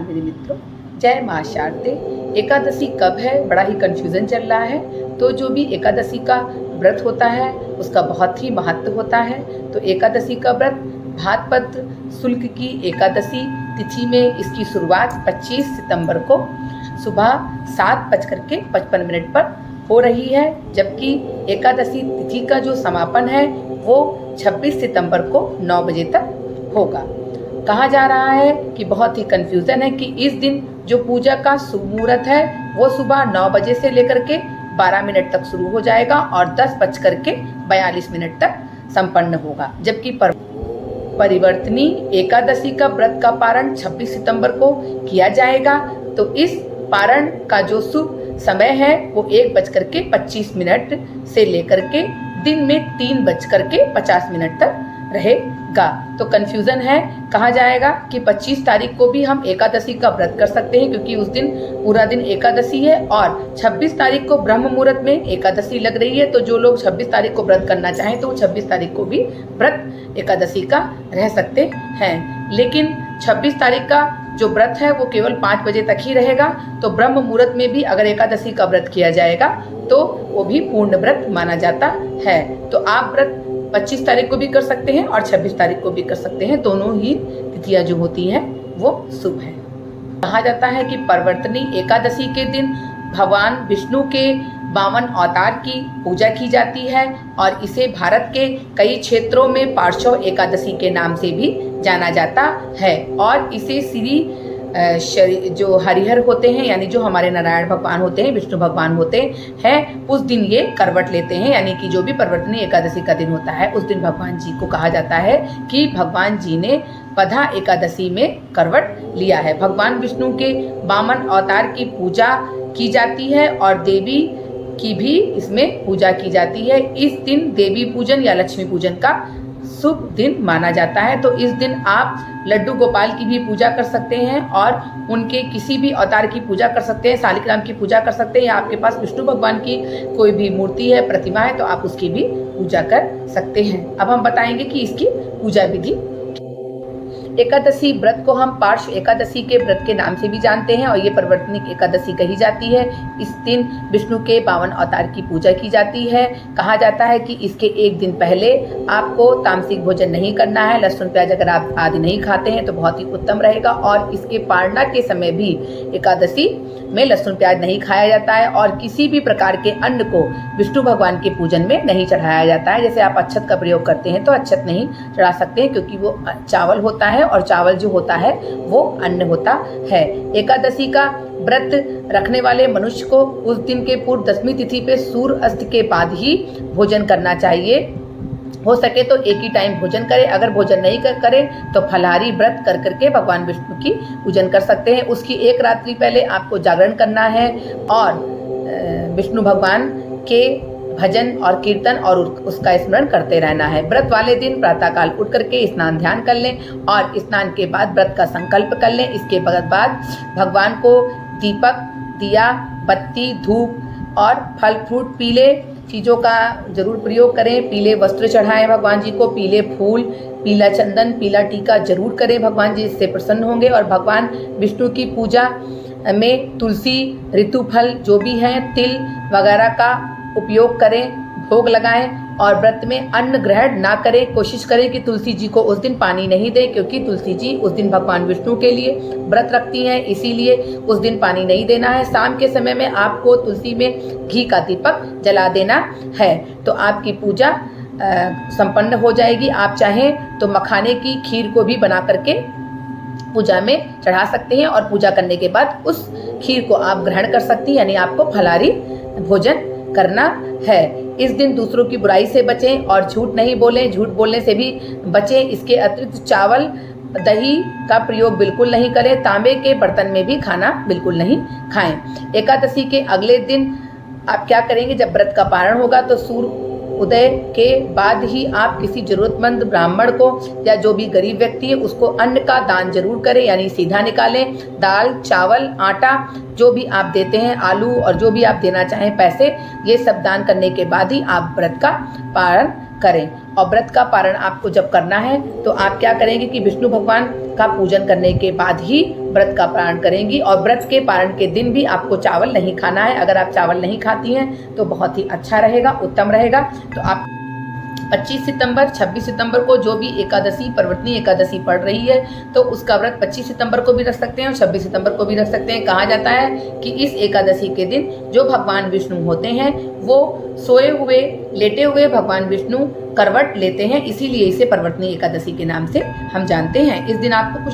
मेरे मित्रों, जय मां शारदे। एकादशी कब है, बड़ा ही कन्फ्यूज़न चल रहा है। तो जो भी एकादशी का व्रत होता है उसका बहुत ही महत्व होता है। तो एकादशी का व्रत भाद्रपद शुक्ल की एकादशी तिथि में इसकी शुरुआत 25 सितंबर को सुबह 7:55 पर हो रही है, जबकि एकादशी तिथि का जो समापन है वो 26 सितंबर को 9 बजे तक होगा। कहा जा रहा है कि बहुत ही कन्फ्यूज़न है कि इस दिन जो पूजा का शुभ मुहूर्त है वो सुबह 9 बजे से लेकर के 12 मिनट तक शुरू हो जाएगा और 10:42 तक संपन्न होगा, जबकि परिवर्तनी एकादशी का व्रत का पारण 26 सितंबर को किया जाएगा। तो इस पारण का जो शुभ समय है वो 1:25 से लेकर के दिन में 3:50 तक रहेगा। तो कन्फ्यूज़न है। कहा जाएगा कि 25 तारीख को भी हम एकादशी का व्रत कर सकते हैं, क्योंकि उस दिन पूरा दिन एकादशी है, और 26 तारीख को ब्रह्म मुहूर्त में एकादशी लग रही है। तो जो लोग 26 तारीख को व्रत करना चाहें तो वो 26 तारीख को भी व्रत एकादशी का रह सकते हैं। लेकिन 26 तारीख का जो व्रत है वो केवल 5 बजे तक ही रहेगा। तो ब्रह्म मुहूर्त में भी अगर एकादशी का व्रत किया जाएगा तो वो भी पूर्ण व्रत माना जाता है। तो आप व्रत 25 तारीख को भी कर सकते हैं और 26 तारीख को भी कर सकते हैं। दोनों ही तिथियां जो होती हैं वो शुभ है। कहा जाता है कि परिवर्तनी एकादशी के दिन भगवान विष्णु के 52 अवतार की पूजा की जाती है, और इसे भारत के कई क्षेत्रों में पार्श्व एकादशी के नाम से भी जाना जाता है। और इसे श्री जो हरिहर होते हैं, यानी जो हमारे नारायण भगवान होते हैं, विष्णु भगवान होते हैं, उस दिन ये करवट लेते हैं। यानी कि जो भी परिवर्तनी एकादशी का दिन होता है उस दिन भगवान जी को कहा जाता है कि भगवान जी ने पधा एकादशी में करवट लिया है। भगवान विष्णु के 52 अवतार की पूजा की जाती है और देवी की भी इसमें पूजा की जाती है। इस दिन देवी पूजन या लक्ष्मी पूजन का शुभ दिन माना जाता है। तो इस दिन आप लड्डू गोपाल की भी पूजा कर सकते हैं और उनके किसी भी अवतार की पूजा कर सकते हैं, शालिग्राम की पूजा कर सकते हैं, या आपके पास विष्णु भगवान की कोई भी मूर्ति है, प्रतिमा है, तो आप उसकी भी पूजा कर सकते हैं। अब हम बताएंगे कि इसकी पूजा विधि। एकादशी व्रत को हम पार्श्व एकादशी के व्रत के नाम से भी जानते हैं और ये परिवर्तनी एकादशी कही जाती है। इस दिन विष्णु के 52 अवतार की पूजा की जाती है। कहा जाता है कि इसके एक दिन पहले आपको तामसिक भोजन नहीं करना है। लहसुन प्याज अगर आप आदि नहीं खाते हैं तो बहुत ही उत्तम रहेगा। और इसके पारणा के समय भी एकादशी में लहसुन प्याज नहीं खाया जाता है, और किसी भी प्रकार के अन्न को विष्णु भगवान के पूजन में नहीं चढ़ाया जाता है। जैसे आप अक्षत का प्रयोग करते हैं तो अक्षत नहीं चढ़ा सकते हैं, क्योंकि वो चावल होता है और चावल जो होता है वो अन्न होता है। एकादशी का व्रत रखने वाले मनुष्य को उस दिन के पूर्व 10वीं तिथि पे सूर्य अस्त के बाद ही भोजन करना चाहिए। हो सके तो एक ही टाइम भोजन करें। अगर भोजन नहीं करें तो फलाहारी व्रत कर करके भगवान विष्णु की पूजन कर सकते हैं। उसकी एक रात्रि पहले आपको जागरण करना है और विष्णु भगवान के भजन और कीर्तन और उसका स्मरण करते रहना है। व्रत वाले दिन प्रातःकाल उठ करके स्नान ध्यान कर लें और स्नान के बाद व्रत का संकल्प कर लें। इसके बाद भगवान को दीपक, दिया, बत्ती, धूप और फल फ्रूट, पीले चीज़ों का जरूर प्रयोग करें। पीले वस्त्र चढ़ाएं भगवान जी को, पीले फूल, पीला चंदन, पीला टीका जरूर करें। भगवान जी इससे प्रसन्न होंगे। और भगवान विष्णु की पूजा में तुलसी, ऋतुफल जो भी हैं, तिल वगैरह का उपयोग करें, भोग लगाएं। और व्रत में अन्न ग्रहण ना करें। कोशिश करें कि तुलसी जी को उस दिन पानी नहीं दें, क्योंकि तुलसी जी उस दिन भगवान विष्णु के लिए व्रत रखती हैं, इसीलिए उस दिन पानी नहीं देना है। शाम के समय में आपको तुलसी में घी का दीपक जला देना है, तो आपकी पूजा संपन्न हो जाएगी। आप चाहें तो मखाने की खीर को भी बना करके पूजा में चढ़ा सकते हैं, और पूजा करने के बाद उस खीर को आप ग्रहण कर सकती हैं, यानी आपको फलाहारी भोजन करना है। इस दिन दूसरों की बुराई से बचें और झूठ नहीं बोलें। झूठ बोलने से भी बचें। इसके अतिरिक्त चावल, दही का प्रयोग बिल्कुल नहीं करें। तांबे के बर्तन में भी खाना बिल्कुल नहीं खाएं। एकादशी के अगले दिन आप क्या करेंगे? जब व्रत का पारण होगा तो सूर्य उदय के बाद ही आप किसी जरूरतमंद ब्राह्मण को या जो भी गरीब व्यक्ति है उसको अन्न का दान जरूर करें, यानी सीधा निकालें। दाल, चावल, आटा जो भी आप देते हैं, आलू और जो भी आप देना चाहें पैसे, ये सब दान करने के बाद ही आप व्रत का पारण करें। और व्रत का पारण आपको जब करना है तो आप क्या करेंगे कि विष्णु भगवान का पूजन करने के बाद ही व्रत का पारण करेंगी। और व्रत के पारण के दिन भी आपको चावल नहीं खाना है। अगर आप चावल नहीं खाती हैं तो बहुत ही अच्छा रहेगा, उत्तम रहेगा। तो आप 25 सितंबर 26 सितंबर को जो भी एकादशी परवर्तनी एकादशी पड़ रही है तो उसका व्रत 25 सितंबर को भी रख सकते हैं और 26 सितंबर को भी रख सकते हैं। कहा जाता है कि इस एकादशी के दिन जो भगवान विष्णु होते हैं वो सोए हुए लेटे हुए भगवान विष्णु करवट लेते हैं, इसीलिए इसे परवर्तनी एकादशी के नाम से हम जानते हैं। इस दिन आपको कुछ